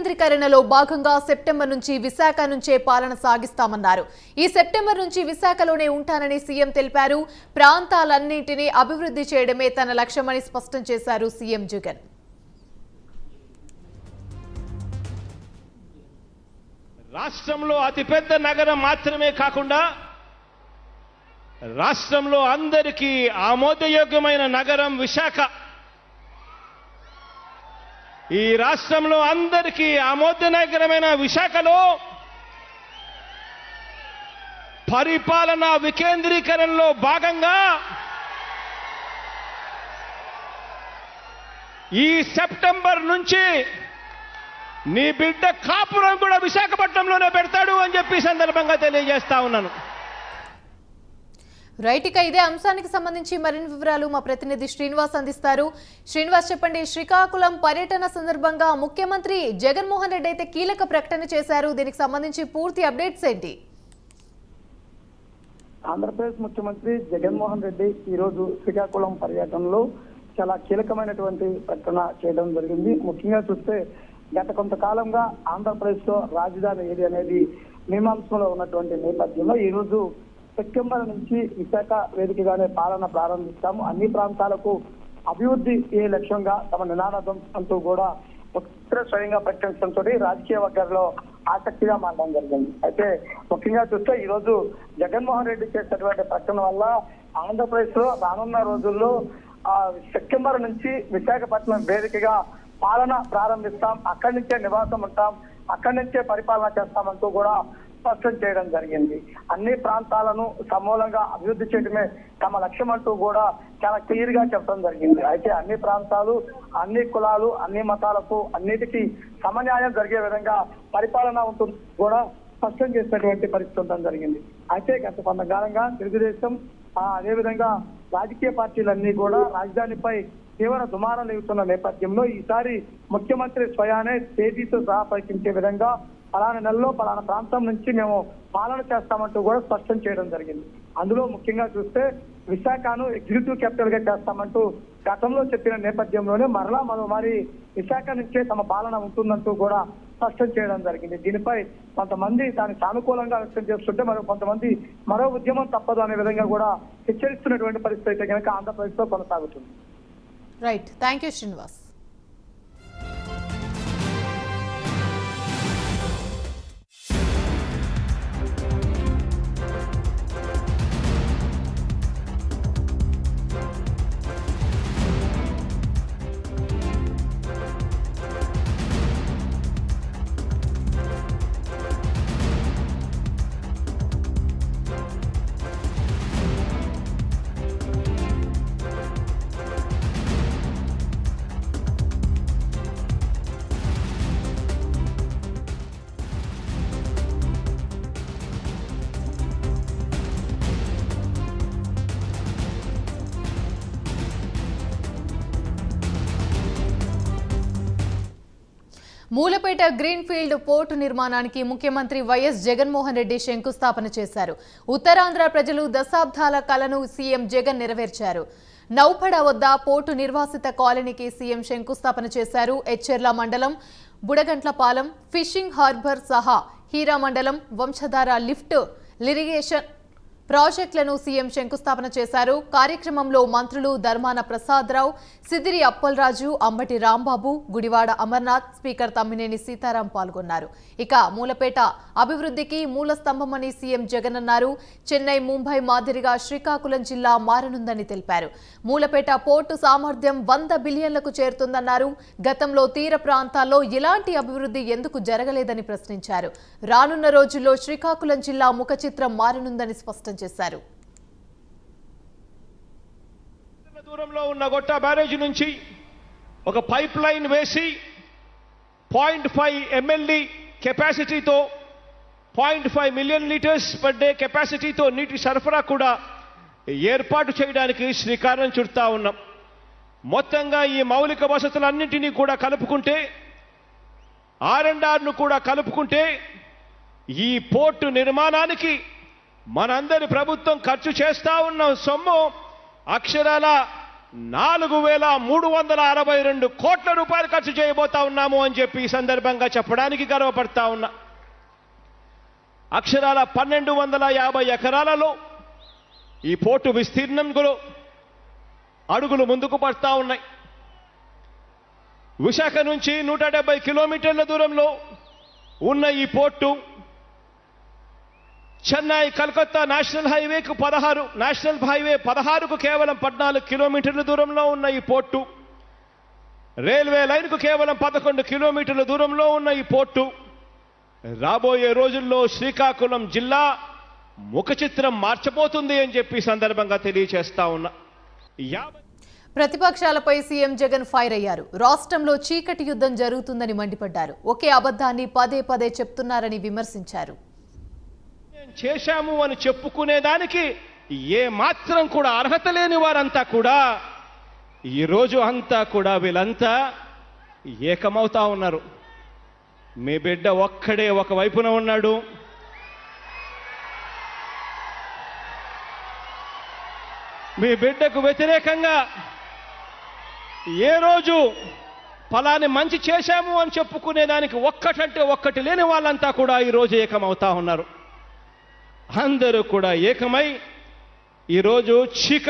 వికేంద్రీకరణలో భాగంగా సెప్టెంబర్ నుంచి విశాఖ నుంచే పాలన సాగిస్తామన్నారు. ఈ సెప్టెంబర్ నుంచి విశాఖలోనే ఉంటానని సీఎం తెలిపారు. ప్రాంతాలన్నింటినీ అభివృద్ధి చేయడమే తన లక్ష్యమని స్పష్టం చేశారు సీఎం జగన్. రాష్ట్రంలో అతిపెద్ద నగరం మాత్రమే కాకుండా రాష్ట్రంలో అందరికీ ఆమోదయోగ్యమైన నగరం విశాఖ. ఈ రాష్ట్రంలో అందరికీ ఆమోదనగరమైన విశాఖలో పరిపాలనా వికేంద్రీకరణలో భాగంగా ఈ సెప్టెంబర్ నుంచి నీ బిడ్డ కాపురం కూడా విశాఖపట్నంలోనే పెడతాడు అని చెప్పి సందర్భంగా తెలియజేస్తా ఉన్నాను. రైట్, ఇక ఇదే అంశానికి సంబంధించి మరిన్ని వివరాలు మా ప్రతినిధి శ్రీనివాస్ అందిస్తారు. శ్రీనివాస్, చెప్పండి. శ్రీకాకుళం పర్యటన సందర్భంగా ముఖ్యమంత్రి జగన్మోహన్ రెడ్డి అయితే కీలక ప్రకటన చేశారు. దీనికి సంబంధించి పూర్తి అప్డేట్స్ ఏంటి? ఆంధ్రప్రదేశ్ ముఖ్యమంత్రి జగన్మోహన్ రెడ్డి ఈరోజు శ్రీకాకుళం పర్యటనలో చాలా కీలకమైనటువంటి ప్రకటన చేయడం జరిగింది. ముఖ్యంగా చూస్తే గత కొంతకాలంగా ఆంధ్రప్రదేశ్ లో రాజధాని ఏది అనేది మీమాంసంలో ఉన్నటువంటి నేపథ్యంలో ఈ రోజు సెప్టెంబర్ నుంచి విశాఖ వేదికగానే పాలన ప్రారంభిస్తాము, అన్ని ప్రాంతాలకు అభివృద్ధి ఏ లక్ష్యంగా తమ నినాదం అంటూ కూడా స్వయంగా ప్రకటించడంతో రాజకీయ వర్గాల్లో ఆసక్తిగా మారడం జరిగింది. అయితే ముఖ్యంగా చూస్తే ఈ రోజు జగన్మోహన్ రెడ్డి చేసినటువంటి ప్రకటన వల్ల ఆంధ్రప్రదేశ్ లో రానున్న రోజుల్లో సెప్టెంబర్ నుంచి విశాఖపట్నం వేదికగా పాలన ప్రారంభిస్తాం, అక్కడి నుంచే నివాసం ఉంటాం, అక్కడి నుంచే పరిపాలన చేస్తామంటూ కూడా స్పష్టం చేయడం జరిగింది. అన్ని ప్రాంతాలను సమూలంగా అభివృద్ధి చేయడమే తమ లక్ష్యం అంటూ కూడా చాలా క్లియర్ గా చెప్పడం జరిగింది. అయితే అన్ని ప్రాంతాలు, అన్ని కులాలు, అన్ని మతాలకు అన్నిటికీ సమన్యాయం జరిగే విధంగా పరిపాలన ఉంటుంది కూడా స్పష్టం చేసినటువంటి పరిస్థితి ఉండడం జరిగింది. అయితే గత కొంతకాలంగా తెలుగుదేశం అదేవిధంగా రాజకీయ పార్టీలన్నీ కూడా రాజధానిపై తీవ్ర దుమారం లేవుతున్న నేపథ్యంలో ఈసారి ముఖ్యమంత్రి స్వయానే తేదీతో సహా ప్రకటించే విధంగా పలానా నెలలో పలానా ప్రాంతం నుంచి మేము పాలన చేస్తామంటూ కూడా స్పష్టం చేయడం జరిగింది. అందులో ముఖ్యంగా చూస్తే విశాఖను ఎగ్జిక్యూటివ్ క్యాపిటల్ గా చేస్తామంటూ గతంలో చెప్పిన నేపథ్యంలోనే మరలా మరోమారి విశాఖ నుంచే తమ పాలన ఉంటుందంటూ కూడా స్పష్టం చేయడం జరిగింది. దీనిపై కొంతమంది దాన్ని సానుకూలంగా వ్యక్తం చేస్తుంటే కొంతమంది మరో ఉద్యమం తప్పదు అనే విధంగా కూడా హెచ్చరిస్తున్నటువంటి పరిస్థితి అయితే కనుక ఆంధ్రప్రదేశ్ లో కొనసాగుతుంది. Right, thank you Srinivas. Mulapeta greenfield port నిర్మాణానికి ముఖ్యమంత్రి వైఎస్ జగన్మోహన్ రెడ్డి శంకుస్థాపన చేశారు. ఉత్తరాంధ్ర ప్రజలు దశాబ్దాల కలను సీఎం జగన్ నెరవేర్చారు. నౌపడ వద్ద పోర్టు నిర్వాసిత కాలనీకి సీఎం శంకుస్థాపన చేశారు. ఎచ్చెర్ల మండలం బుడగంట్లపాలెం ఫిషింగ్ హార్బర్ సహా హీరా మండలం వంశధార లిఫ్ట్ ఇరిగేషన్ ప్రాజెక్టులను సీఎం శంకుస్థాపన చేశారు. కార్యక్రమంలో మంత్రులు ధర్మాన ప్రసాదరావు, సిదిరి అప్పలరాజు, అంబటి రాంబాబు, గుడివాడ అమర్నాథ్, స్పీకర్ తమ్మినేని సీతారాం పాల్గొన్నారు. ఇక మూలపేట అభివృద్ధికి మూల స్తంభమని సీఎం జగన్ అన్నారు. చెన్నై, ముంబై మాదిరిగా శ్రీకాకుళం జిల్లా మారనుందని తెలిపారు. మూలపేట పోర్టు సామర్థ్యం 100 బిలియన్లకు చేరుతుందన్నారు. గతంలో తీర ప్రాంతాల్లో ఇలాంటి అభివృద్ధి ఎందుకు జరగలేదని ప్రశ్నించారు. రానున్న రోజుల్లో శ్రీకాకుళం జిల్లా ముఖ చిత్రం మారనుందని స్పష్టం చేశారు. దూరంలో ఉన్న గొట్టా బ్యారేజ్ నుంచి ఒక పైప్ లైన్ వేసి 0.5 MLD కెపాసిటీతో 0.5 మిలియన్ లీటర్స్ పర్ డే కెపాసిటీతో నీటి సరఫరా కూడా ఏర్పాటు చేయడానికి శ్రీకారం చుడతా ఉన్నాం. మొత్తంగా ఈ మౌలిక వసతులన్నింటినీ కూడా కలుపుకుంటే R&Rను కూడా కలుపుకుంటే ఈ పోర్టు నిర్మాణానికి మనందరి ప్రభుత్వం ఖర్చు చేస్తా ఉన్న సొమ్ము అక్షరాల 4,362 కోట్ల రూపాయలు ఖర్చు చేయబోతా ఉన్నాము అని చెప్పి ఈ సందర్భంగా చెప్పడానికి గర్వపడతా ఉన్నా. అక్షరాల 1250 ఎకరాలలో ఈ పోర్టు విస్తీర్ణంలో అడుగులు ముందుకు పడతా ఉన్నాయి. విశాఖ నుంచి 170 కిలోమీటర్ల దూరంలో ఉన్న ఈ పోర్టు చెన్నై కలకత్తా నేషనల్ హైవేకు 16కు కేవలం 14 కిలోమీటర్ల దూరంలో ఉన్న ఈ పోర్టు, రైల్వే లైన్కు కేవలం 11 కిలోమీటర్ల దూరంలో ఉన్న ఈ పోర్టు రాబోయే రోజుల్లో శ్రీకాకుళం జిల్లా ముఖ చిత్రం మార్చబోతుంది అని చెప్పి సందర్భంగా తెలియజేస్తా ఉన్నా. ప్రతిపక్షాలపై సీఎం జగన్ ఫైర్ అయ్యారు. రాష్ట్రంలో చీకటి యుద్ధం జరుగుతుందని మండిపడ్డారు. ఒకే అబద్ధాన్ని పదే పదే చెప్తున్నారని విమర్శించారు. చేశాము అని చెప్పుకునేదానికి ఏ మాత్రం కూడా అర్హత లేని వారంతా కూడా ఈరోజు అంతా కూడా వీళ్ళంతా ఏకమవుతా ఉన్నారు. మీ బిడ్డ ఒక్కడే ఒక వైపున ఉన్నాడు. మీ బిడ్డకు వ్యతిరేకంగా ఏ రోజు ఫలాని మంచి చేశాము అని చెప్పుకునేదానికి ఒక్కటంటే ఒక్కటి లేని వాళ్ళంతా కూడా ఈరోజు ఏకమవుతా ఉన్నారు. అందరూ కూడా ఏకమై ఈరోజు